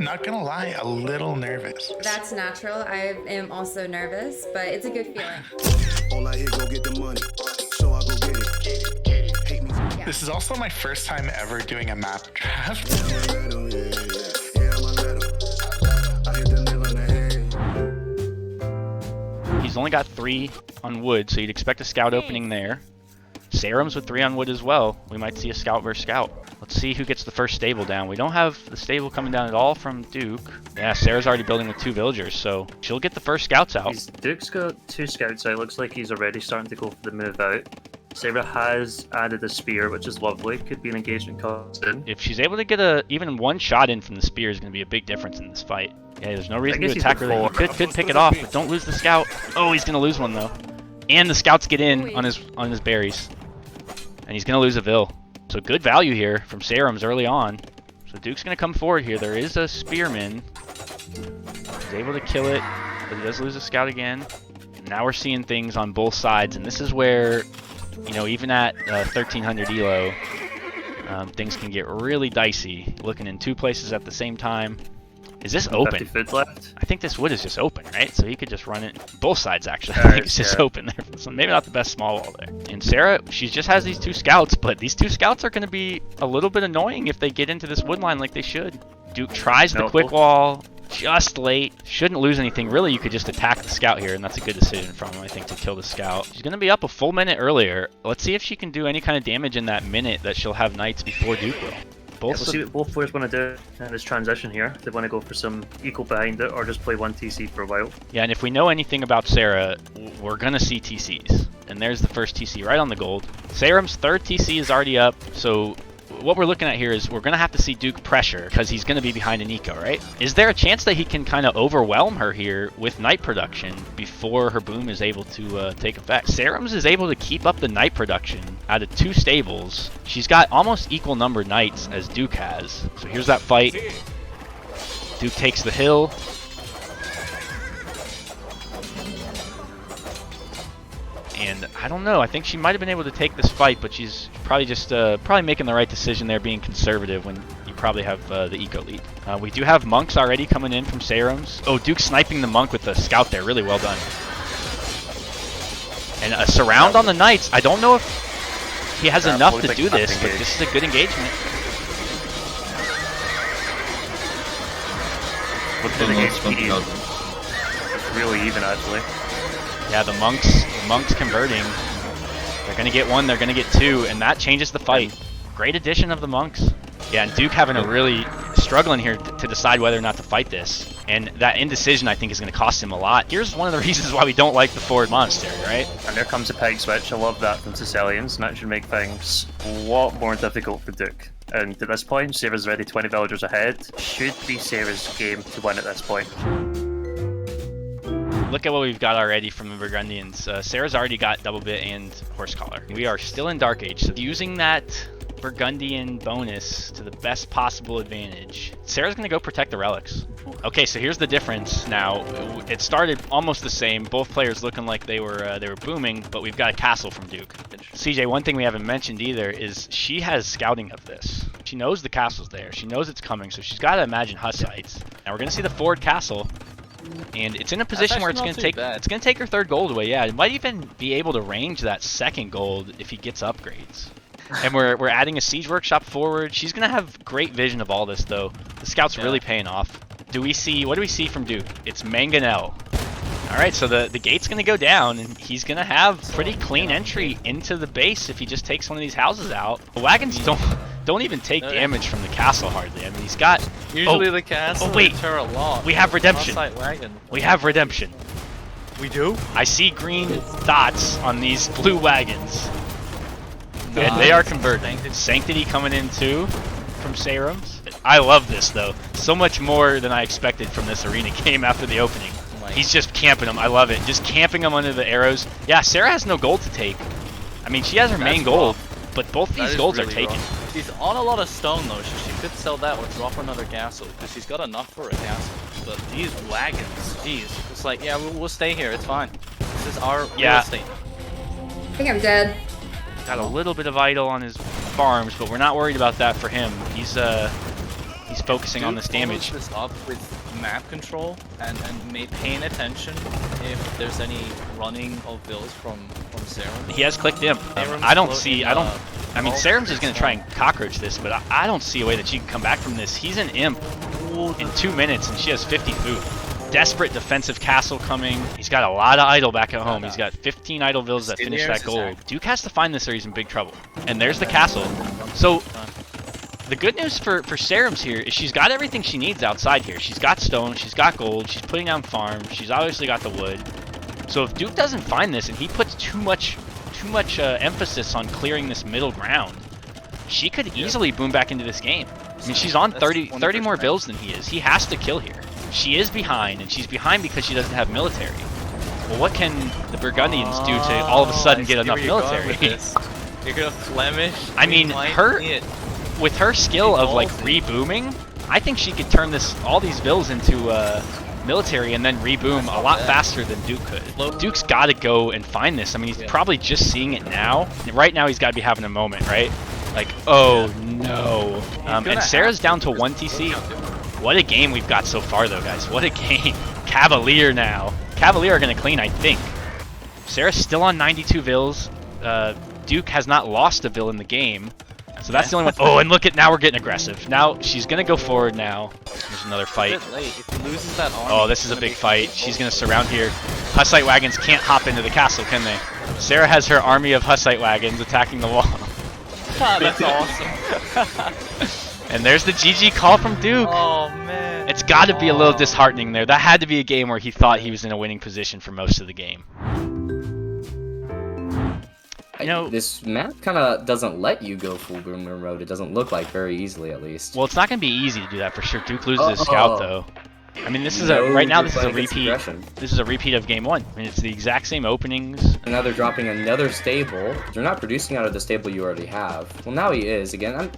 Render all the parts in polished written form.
not gonna lie, a little nervous. That's natural. I am also nervous, but it's a good feeling. All I hear, go get the money, so I go get it. Hate me. Yeah. This is also my first time ever doing a map draft. He's only got 3 on wood, so you'd expect a scout opening there. SayRumz with 3 on wood as well. We might see a scout versus scout. Let's see who gets the first stable down. We don't have the stable coming down at all from Duke. Yeah, Sarah's already building with 2 villagers, so she'll get the first scouts out. Duke's got 2 scouts out. Looks like he's already starting to go for the move out. Sarah has added a spear, which is lovely. Could be an engagement cost in. If she's able to get even 1 shot in from the spear is going to be a big difference in this fight. Yeah, there's no reason to attack her. He could pick it off, but don't lose the scout. Oh, he's going to lose one though. And the scouts get in on his berries. And he's going to lose a vill. So good value here from SayRumz early on. So Duke's going to come forward here. There is a spearman. He's able to kill it, but he does lose a scout again. And now we're seeing things on both sides, and this is where, you know, even at 1300 elo, things can get really dicey. Looking in 2 places at the same time. Is this open? 50 foot left. I think this wood is just open, right? So he could just run it both sides actually. I think it's just open there. So maybe not the best small wall there. And Sarah, she just has these 2 scouts, but these 2 scouts are going to be a little bit annoying if they get into this wood line like they should. Duke tries the quick wall just late. Shouldn't lose anything. Really, you could just attack the scout here, and that's a good decision from him, I think, to kill the scout. She's going to be up a full minute earlier. Let's see if she can do any kind of damage in that minute that she'll have knights before Duke will. We'll see what both players want to do in this transition here. They want to go for some equal behind it or just play 1 TC for a while. Yeah, and if we know anything about Sarah, we're going to see TCs. And there's the first TC right on the gold. SayRumz' 3rd TC is already up, so what we're looking at here is we're going to have to see Duke pressure because he's going to be behind an eco, right? Is there a chance that he can kind of overwhelm her here with knight production before her boom is able to take effect? SayRumz is able to keep up the knight production out of 2 stables. She's got almost equal number knights as Duke has. So here's that fight. Duke takes the hill. And I don't know, I think she might have been able to take this fight, but she's probably just probably making the right decision there, being conservative when you probably have the eco lead. We do have monks already coming in from SayRumz. Oh, Duke sniping the monk with the scout there, really well done. And a surround on the knights. I don't know if he has enough to do this, but this is a good engagement. Looks like the game's really even actually. Yeah, the monks converting. They're going to get 1, they're going to get 2, and that changes the fight. Great addition of the monks. Yeah, and Duke having a really struggling here to decide whether or not to fight this. And that indecision, I think, is going to cost him a lot. Here's one of the reasons why we don't like the forward monastery, right? And there comes a peg switch. I love that from Sicilians, and that should make things a lot more difficult for Duke. And at this point, Sarah's already 20 villagers ahead. Should be Sarah's game to win at this point. Look at what we've got already from the Burgundians. Sarah's already got double bit and horse collar. We are still in Dark Age, so using that Burgundian bonus to the best possible advantage. Sarah's going to go protect the relics. Okay, so here's the difference now. It started almost the same, both players looking like they were booming, but we've got a castle from Duke. CJ, one thing we haven't mentioned either is she has scouting of this. She knows the castle's there. She knows it's coming, so she's got to imagine Hussites. Now we're going to see the forward castle. And it's in a position where it's going to take her 3rd gold away. Yeah, it might even be able to range that 2nd gold if he gets upgrades. And we're adding a siege workshop forward. She's going to have great vision of all this, though. The scout's really paying off. What do we see from Duke? It's Mangonel. All right, so the gate's going to go down, and he's going to have pretty clean entry into the base if he just takes one of these houses out. The wagons don't even take damage from the castle hardly. I mean, he's got usually the castle deter a lot. We have redemption. We have redemption. We do? I see green dots on these blue wagons. And they are converting. Sanctity coming in too from SayRumz. I love this though. So much more than I expected from this arena game after the opening. He's just camping them. I love it. Just camping them under the arrows. Yeah, Sarah has no gold to take. I mean, she has her main gold, but both these golds are taken. She's on a lot of stone though, so she could sell that or drop another castle, because she's got enough for a castle. But these wagons, jeez. It's like, yeah, we'll stay here, it's fine. This is our real estate. I think I'm dead. Got a little bit of idle on his farms, but we're not worried about that for him. He's He's focusing on this damage. This up with map control and paying attention if there's any running of builds from SayRumz. He has clicked imp. I mean, SayRumz is going to try and cockroach this, but I don't see a way that she can come back from this. He's an imp in 2 minutes, and she has 50 food. Desperate defensive castle coming. He's got a lot of idle back at home. He's got 15 idle villas that finish that gold. Duke has to find this or he's in big trouble. And there's the castle. So the good news for SayRumz here is she's got everything she needs outside here. She's got stone, she's got gold, she's putting down farms, she's obviously got the wood. So if Duke doesn't find this and he puts too much emphasis on clearing this middle ground, she could easily boom back into this game. I mean, she's on 30 more builds than he is. He has to kill here. She is behind, and she's behind because she doesn't have military. Well, what can the Burgundians do to all of a sudden get enough military? You're gonna Flemish. I mean, with her skill of like rebooming, I think she could turn all these vills into military and then reboom a lot faster than Duke could. Duke's got to go and find this. I mean, he's probably just seeing it now. Right now, he's got to be having a moment, right? Like, oh no. And Sarah's down to 1 TC. What a game we've got so far, though, guys. What a game. Cavalier now. Cavalier are going to clean, I think. Sarah's still on 92 vills. Duke has not lost a vill in the game. So that's the only one. Oh, and look at now we're getting aggressive. Now she's going to go forward now. There's another fight. If he loses that army, oh, this is a big fight. She's going to surround here. Hussite wagons can't hop into the castle, can they? Sarah has her army of Hussite wagons attacking the wall. That's awesome. And there's the GG call from Duke. Oh, man. It's got to be a little disheartening there. That had to be a game where he thought he was in a winning position for most of the game. You know, this map kind of doesn't let you go full boomer mode. It doesn't look like very easily, at least. Well, it's not going to be easy to do that for sure. Duke loses his scout, though. I mean, this is right now this is a repeat. This is a repeat of game 1. I mean, it's the exact same openings. And now they're dropping another stable. They're not producing out of the stable you already have. Well, now he is again.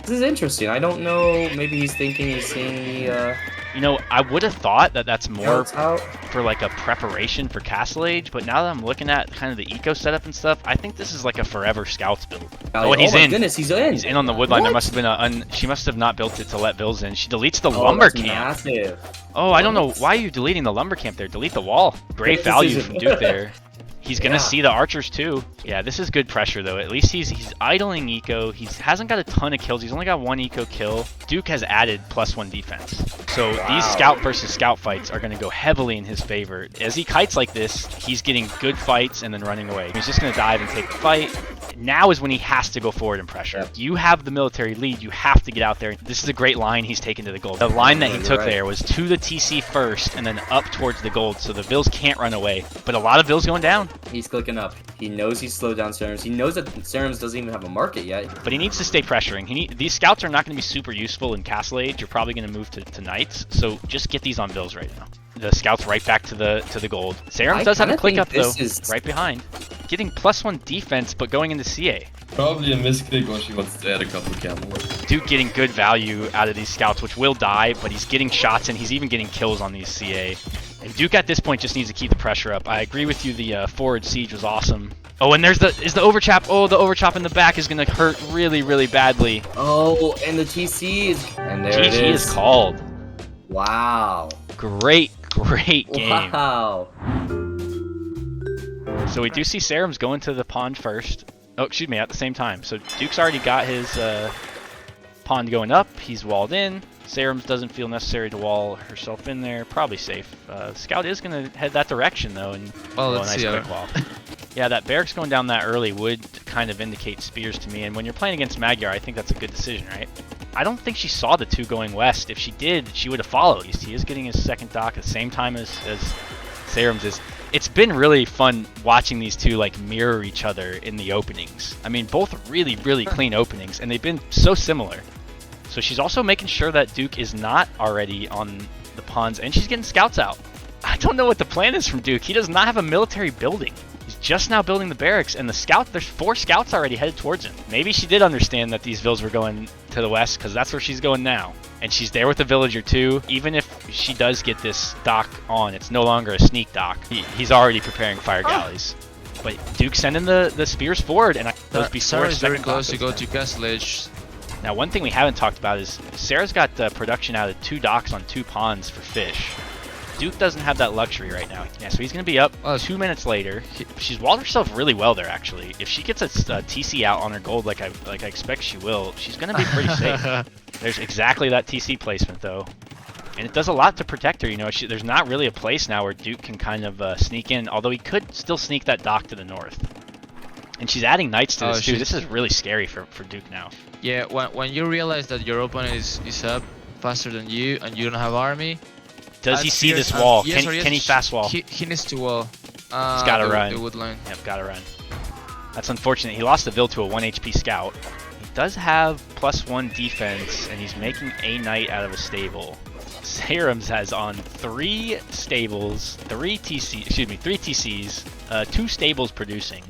This is interesting. I don't know. Maybe he's thinking he's seeing the. You know, I would have thought that that's more for like a preparation for Castle Age, but now that I'm looking at kind of the eco setup and stuff, I think this is like a forever scouts build. Oh, and he's in. Goodness, he's in. He's in on the wood line. There must have been she must have not built it to let bills in. She deletes the lumber camp. Massive. Oh, I don't know. Why are you deleting the lumber camp there? Delete the wall. Great value from Duke there. He's gonna see the archers too. Yeah, this is good pressure though. At least he's idling eco. He hasn't got a ton of kills. He's only got 1 eco kill. Duke has added +1 defense. So these scout versus scout fights are gonna go heavily in his favor. As he kites like this, he's getting good fights and then running away. He's just gonna dive and take the fight. Now is when he has to go forward and pressure. Yep. You have the military lead. You have to get out there. This is a great line he's taken to the gold. The line that he took there was to the TC first and then up towards the gold, so the vills can't run away. But a lot of vills going down. He's clicking up. He knows he's slowed down SayRumz. He knows that SayRumz doesn't even have a market yet. But he needs to stay pressuring. These scouts are not going to be super useful in Castle Age. You're probably going to move to Knights. So just get these on vills right now. The scouts right back to the gold. SayRumz does have a click up though, right behind. Getting +1 defense, but going into CA. Probably a misclick or she wants to add a couple camels. Duke getting good value out of these scouts, which will die, but he's getting shots and he's even getting kills on these CA. And Duke at this point just needs to keep the pressure up. I agree with you, the forward siege was awesome. Oh, and there's the overchop. Oh, the overchop in the back is going to hurt really, really badly. Oh, and the TC is... And there it is called. Wow. Great game. Wow. So we do see SayRumz going to the pond first. Oh, excuse me, at the same time. So Duke's already got his pond going up. He's walled in. SayRumz doesn't feel necessary to wall herself in there. Probably safe. Scout is going to head that direction, though. And let's nice see quick wall. Yeah, that barracks going down that early would kind of indicate spears to me. And when you're playing against Magyar, I think that's a good decision, right? I don't think she saw the 2 going west. If she did, she would have followed. He is getting his second dock at the same time as SayRumz is. It's been really fun watching these two like mirror each other in the openings. I mean, both really, really clean openings, and they've been so similar. So she's also making sure that Duke is not already on the ponds, and she's getting scouts out. I don't know what the plan is from Duke. He does not have a military building. He's just now building the barracks, and the scout, there's 4 scouts already headed towards him. Maybe she did understand that these vills were going to the west, because that's where she's going now. And she's there with the villager too. Even if she does get this dock on, it's no longer a sneak dock. He's already preparing fire galleys. But Duke sending the spears forward, and those before Sarah is very close to go to Castle Age. Now, one thing we haven't talked about is Sarah's got production out of 2 docks on 2 ponds for fish. Duke doesn't have that luxury right now. Yeah, so he's going to be up 2 minutes later. She's walled herself really well there, actually. If she gets a TC out on her gold like I expect she will, she's going to be pretty safe. There's exactly that TC placement, though. And it does a lot to protect her, you know. There's not really a place now where Duke can kind of sneak in, although he could still sneak that dock to the north. And she's adding knights to this, too. This is really scary for Duke now. Yeah, when you realize that your opponent is up faster than you and you don't have army... Does he see this wall? Yes, can he fast wall? He needs to wall. He's gotta run. The wood line. Yep, gotta run. That's unfortunate. He lost the Vil to a 1 HP scout. He does have +1 defense, and he's making a knight out of a stable. SayRumz has on 3 stables, 3 TCs, 2 stables producing.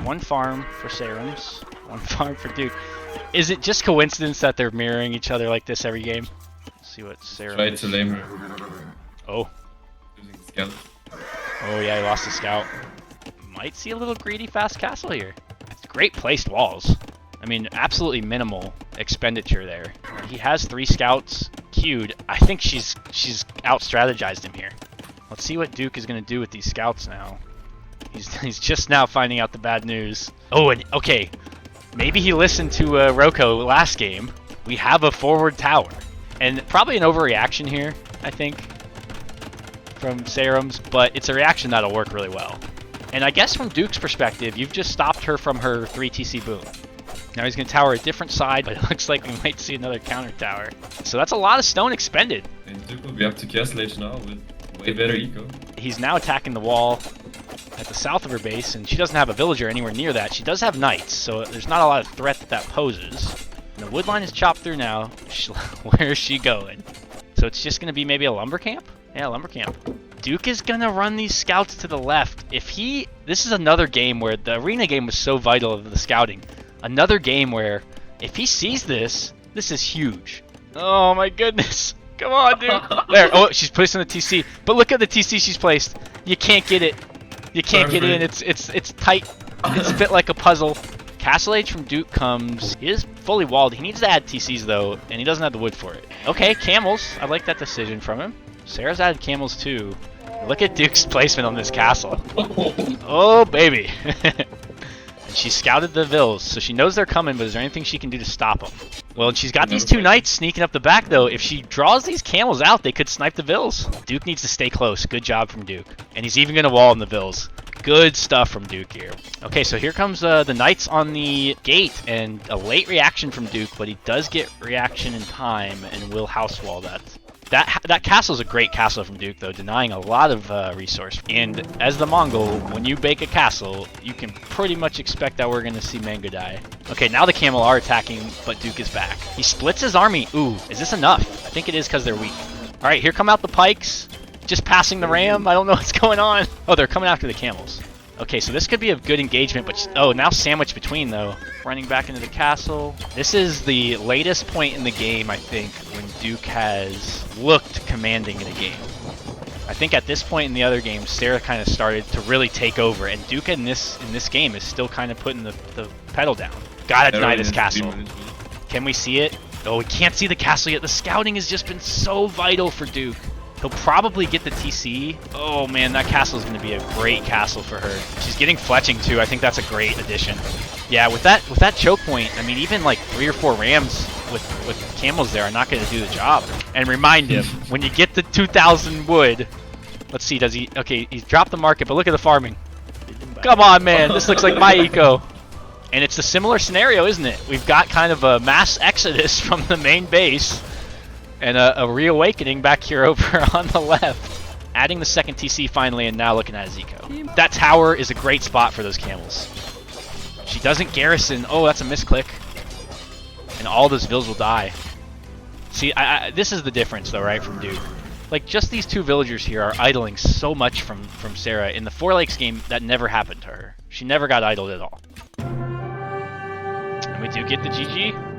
1 farm for SayRumz, 1 farm for Duke. Is it just coincidence that they're mirroring each other like this every game? Let's see what SayRumz... Try to lame her. Oh. Using the scout. Oh yeah, he lost the scout. Might see a little greedy fast castle here. It's great placed walls. I mean, absolutely minimal expenditure there. He has 3 scouts queued. I think she's out-strategized him here. Let's see what Duke is going to do with these scouts now. He's just now finding out the bad news. Oh, and okay. Maybe he listened to Roko last game. We have a forward tower. And probably an overreaction here, I think, from SayRumz, but it's a reaction that'll work really well. And I guess from Duke's perspective, you've just stopped her from her 3 TC boom. Now he's going to tower a different side, but it looks like we might see another counter tower. So that's a lot of stone expended. And Duke will be up to Castle Age now with way better eco. He's now attacking the wall at the south of her base, and she doesn't have a villager anywhere near that. She does have knights, so there's not a lot of threat that poses. And the wood line is chopped through now. Where is she going? So it's just going to be maybe a lumber camp? Yeah, lumber camp. Duke is going to run these scouts to the left. This is another game where the arena game was so vital of the scouting. Another game where if he sees this is huge. Oh my goodness. Come on, Duke. There. Oh, she's placing the TC. But look at the TC she's placed. You can't get it. You can't get in. It's tight. It's a bit like a puzzle. Castle Age from Duke comes. He is fully walled. He needs to add TCs though, and he doesn't have the wood for it. Okay, camels. I like that decision from him. Sarah's added camels too. Look at Duke's placement on this castle. Oh baby. And she scouted the Vils, so she knows they're coming, but is there anything she can do to stop them? Well, she's got these 2 knights sneaking up the back though. If she draws these camels out, they could snipe the Vils. Duke needs to stay close. Good job from Duke. And he's even going to wall in the Vils. Good stuff from Duke here. Okay, so here comes the knights on the gate, and a late reaction from Duke, but he does get reaction in time and will house wall that. That castle is a great castle from Duke, though, denying a lot of resource. And as the Mongol, when you bake a castle, you can pretty much expect that we're going to see Mango die. Okay, now the camel are attacking, but Duke is back. He splits his army. Ooh, is this enough? I think it is because they're weak. All right, here come out the pikes. Just passing the ram. I don't know what's going on. Oh, they're coming after the camels. Okay, so this could be a good engagement, but oh, now sandwiched between, though. Running back into the castle. This is the latest point in the game, I think, when Duke has looked commanding in a game. I think at this point in the other games, Sarah kind of started to really take over, and Duke in this game is still kind of putting the pedal down. Gotta deny this castle. Can we see it? Oh, we can't see the castle yet. The scouting has just been so vital for Duke. He'll probably get the TC. Oh man, that castle is going to be a great castle for her. She's getting fletching too. I think that's a great addition. Yeah, with that choke point, I mean, even like 3 or 4 rams with camels there are not going to do the job. And remind him, when you get the 2,000 wood, let's see, does he? Okay, he's dropped the market, but look at the farming. Come on, man, this looks like my eco. And it's a similar scenario, isn't it? We've got kind of a mass exodus from the main base. And a reawakening back here over on the left. Adding the second TC finally, and now looking at his eco. That tower is a great spot for those camels. She doesn't garrison. Oh, that's a misclick. And all those Vils will die. See, this is the difference though, right, from Duke. Like, just these 2 villagers here are idling so much from Sarah. In the 4 Lakes game, that never happened to her. She never got idled at all. And we do get the GG.